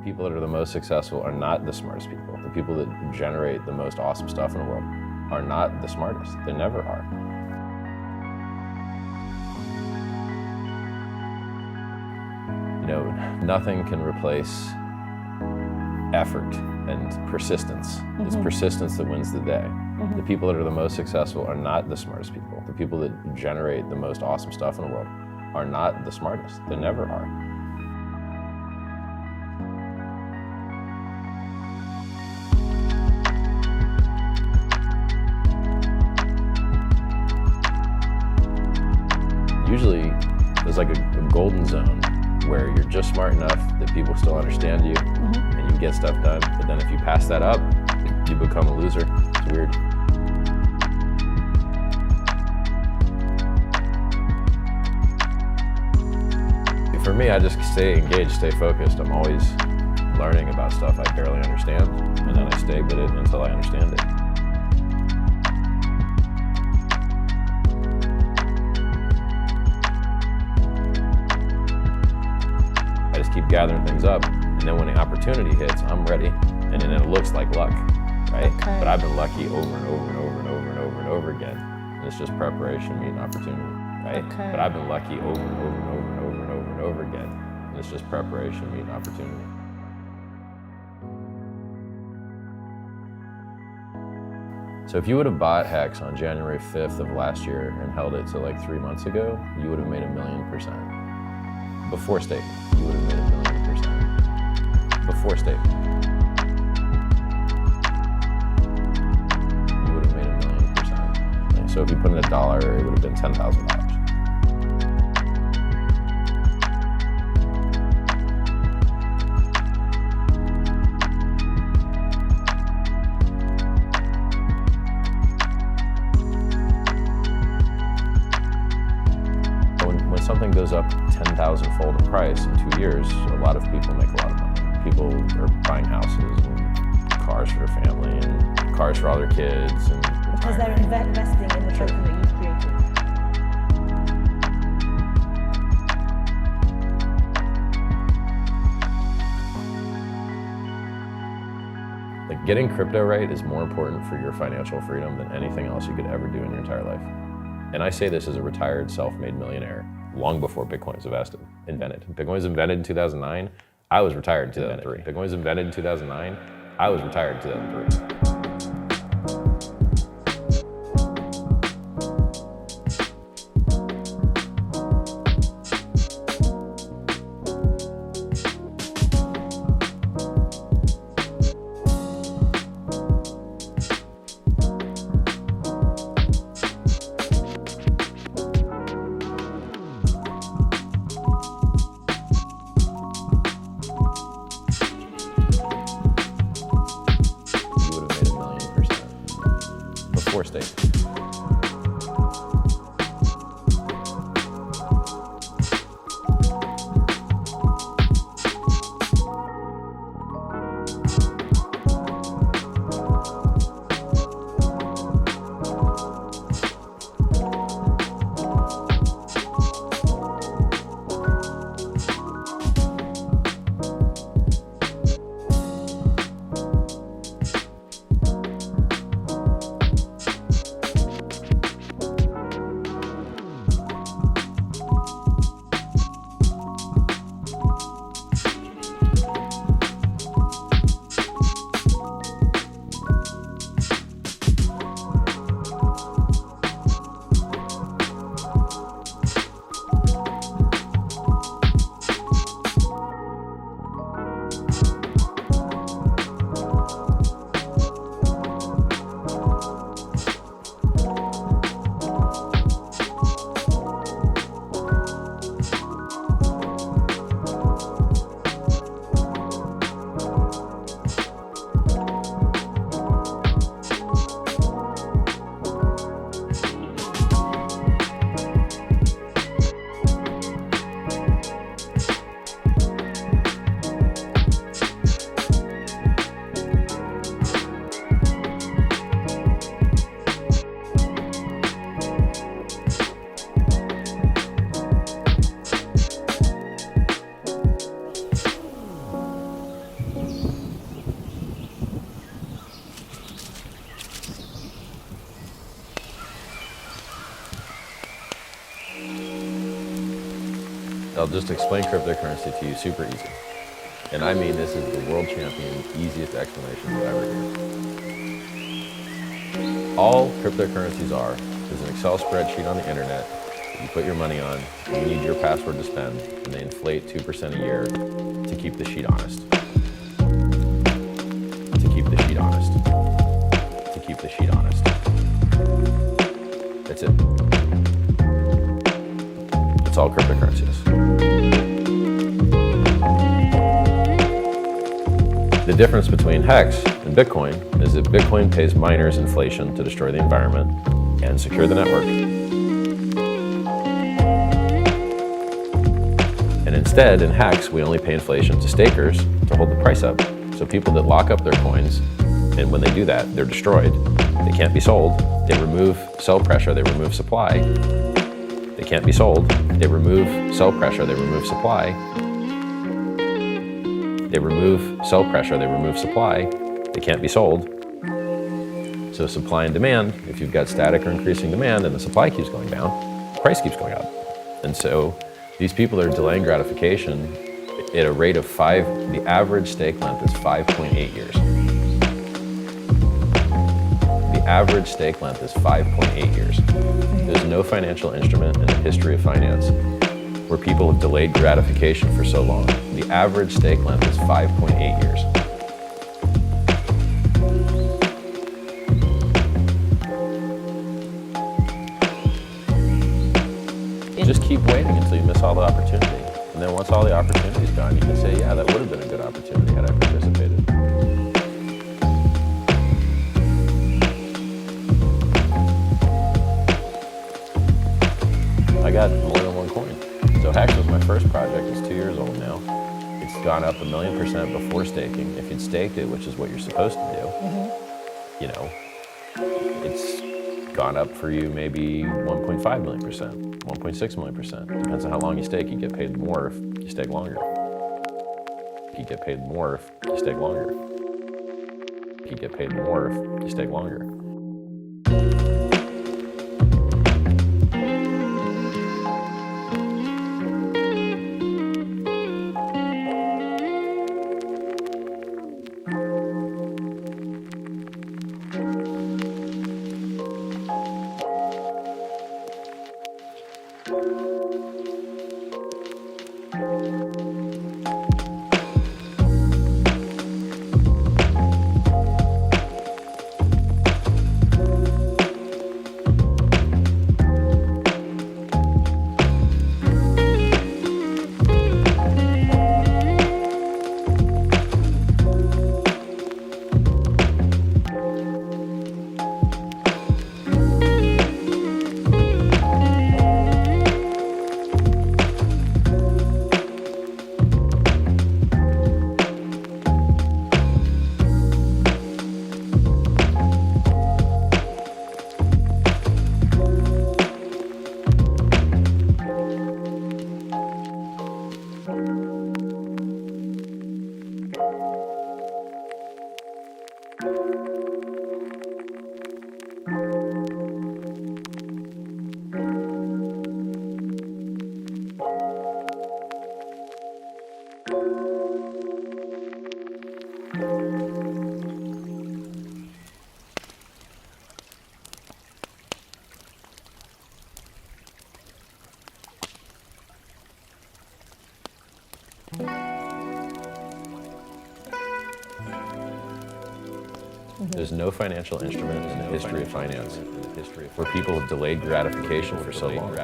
People that are the most successful are not the smartest people. The people that generate the most awesome stuff in the world are not the smartest. They never are. You know, nothing can replace effort and persistence. It's persistence that wins the day. The people that are the most successful are not the smartest people. The people that generate the most awesome stuff in the world are not the smartest. They never are. Usually, there's like a golden zone where you're just smart enough that people still understand you and you get stuff done. But then if you pass that up, you become a loser. It's weird. For me, I just stay engaged, stay focused. I'm always learning about stuff I barely understand, and then I stay with it until I understand it. I just keep gathering things up, and then when the opportunity hits, I'm ready, and then it looks like luck, right? Okay. But I've been lucky over and over and over and over and over and over again, and it's just preparation meeting opportunity, right? Okay. But I've been lucky over and over and over and over and over and over again, and it's just preparation meeting opportunity. So if you would have bought HEX on January 5th of last year and held it to like 3 months ago, you would have made $1,000,000%. Before statement, you would have made $1,000,000%. Before statement, you would have made $1,000,000%. So if you put in $1, it would have been $10,000. When something goes up 10,000-fold in price in 2 years, a lot of people make a lot of money. People are buying houses and cars for their family and cars for all their kids. And Because they're investing in the token that you've created. Like getting crypto right is more important for your financial freedom than anything else you could ever do in your entire life. And I say this as a retired self-made millionaire long before Bitcoin was invented. Bitcoin was invented in 2009. I was retired in 2003. Bitcoin was invented in 2009. I was retired in 2003. You would have I'll just explain cryptocurrency to you super easy. And I mean, this is the world champion, easiest explanation you'll ever hear. All cryptocurrencies are is an Excel spreadsheet on the internet that you put your money on, you need your password to spend, and they inflate 2% a year to keep the sheet honest. To keep the sheet honest. To keep the sheet honest. That's it. That's all cryptocurrency is. The difference between HEX and Bitcoin is that Bitcoin pays miners inflation to destroy the environment and secure the network. And instead, in HEX, we only pay inflation to stakers to hold the price up. So people that lock up their coins, and when they do that, they're destroyed. They can't be sold. They remove sell pressure, they remove supply. They can't be sold. They remove sell pressure, they remove supply. They remove sell pressure, they remove supply. They can't be sold. So supply and demand, if you've got static or increasing demand and the supply keeps going down, the price keeps going up. And so these people are delaying gratification at a rate of 5, the average stake length is 5.8 years. The average stake length is 5.8 years. There's no financial instrument in the history of finance where people have delayed gratification for so long. The average stake length is 5.8 years. Just keep waiting until you miss all the opportunity. And then once all the opportunity's gone, you can say, yeah, that would have been a good opportunity had I participated. I got more than one coin. So HEX was my first project. It's 2 years old now. It's gone up 1,000,000% before staking. If you'd staked it, which is what you're supposed to do, you know, it's gone up for you maybe 1.5 million%, 1.6 million%. Depends on how long you stake. You get paid more if you stake longer. You get paid more if you stake longer. You get paid more if you stake longer. There's no financial instrument in the history of finance where people have delayed gratification for so long.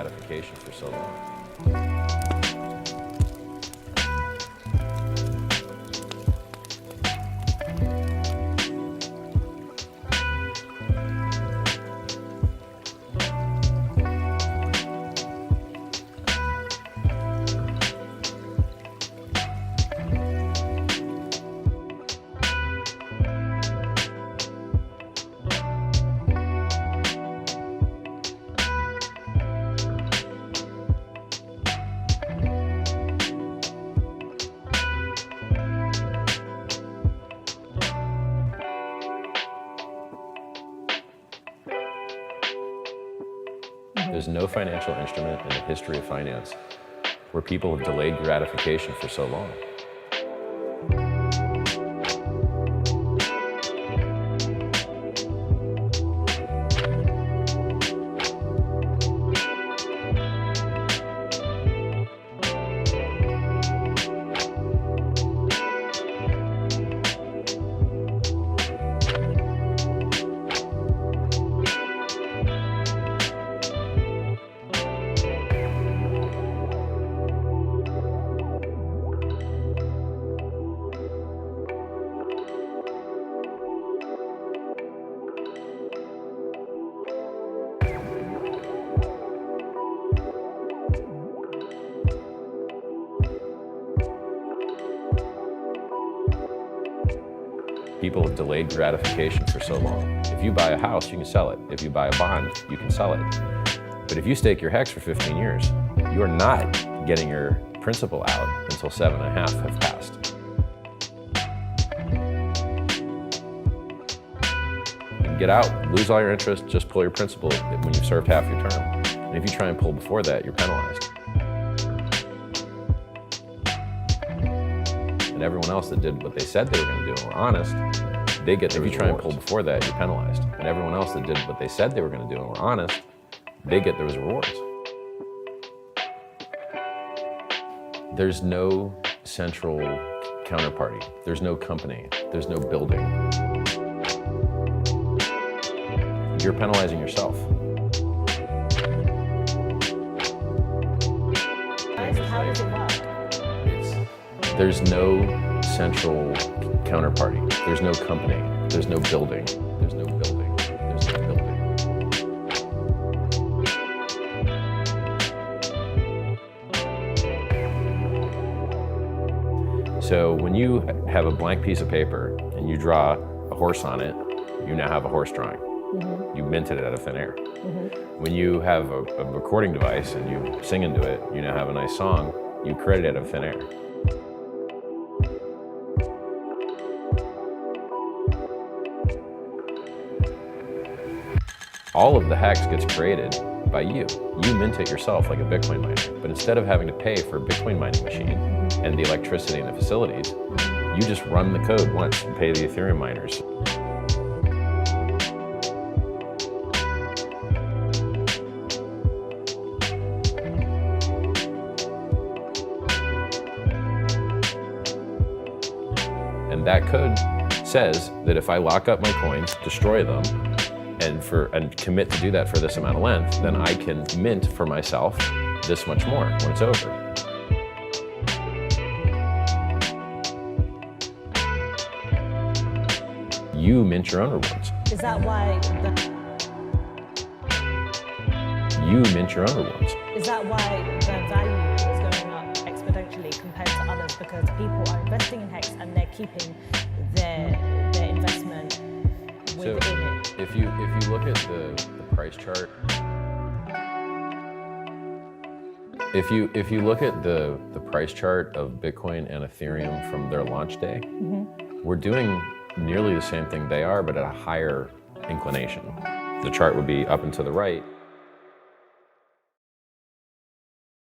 There's no financial instrument in the history of finance where people have delayed gratification for so long. People have delayed gratification for so long. If you buy a house, you can sell it. If you buy a bond, you can sell it. But if you stake your HEX for 15 years, you are not getting your principal out until 7.5 have passed. You can get out, lose all your interest, just pull your principal when you've served half your term. And if you try and pull before that, you're penalized. And everyone else that did what they said they were going to do and were honest, they get, if you try and pull before that, you're penalized. And everyone else that did what they said they were going to do and were honest, they get those rewards. There's no central counterparty. There's no company. There's no building. You're penalizing yourself. How does it work? There's no central counterparty. There's no company. There's no building. There's no building. There's no building. So when you have a blank piece of paper and you draw a horse on it, you now have a horse drawing. Mm-hmm. You minted it out of thin air. Mm-hmm. When you have a recording device and you sing into it, you now have a nice song, you create it out of thin air. All of the HEX gets created by you. You mint it yourself like a Bitcoin miner. But instead of having to pay for a Bitcoin mining machine and the electricity and the facilities, you just run the code once and pay the Ethereum miners. And that code says that if I lock up my coins, destroy them, and commit to do that for this amount of length, then I can mint for myself this much more when it's over. You mint your own rewards. Is that why You mint your own rewards. Is that why the value is going up exponentially compared to others? Because people are investing in HEX and they're keeping their investment within it. If you look at the price chart, if you look at the price chart of Bitcoin and Ethereum from their launch day, we're doing nearly the same thing they are, but at a higher inclination. The chart would be up and to the right.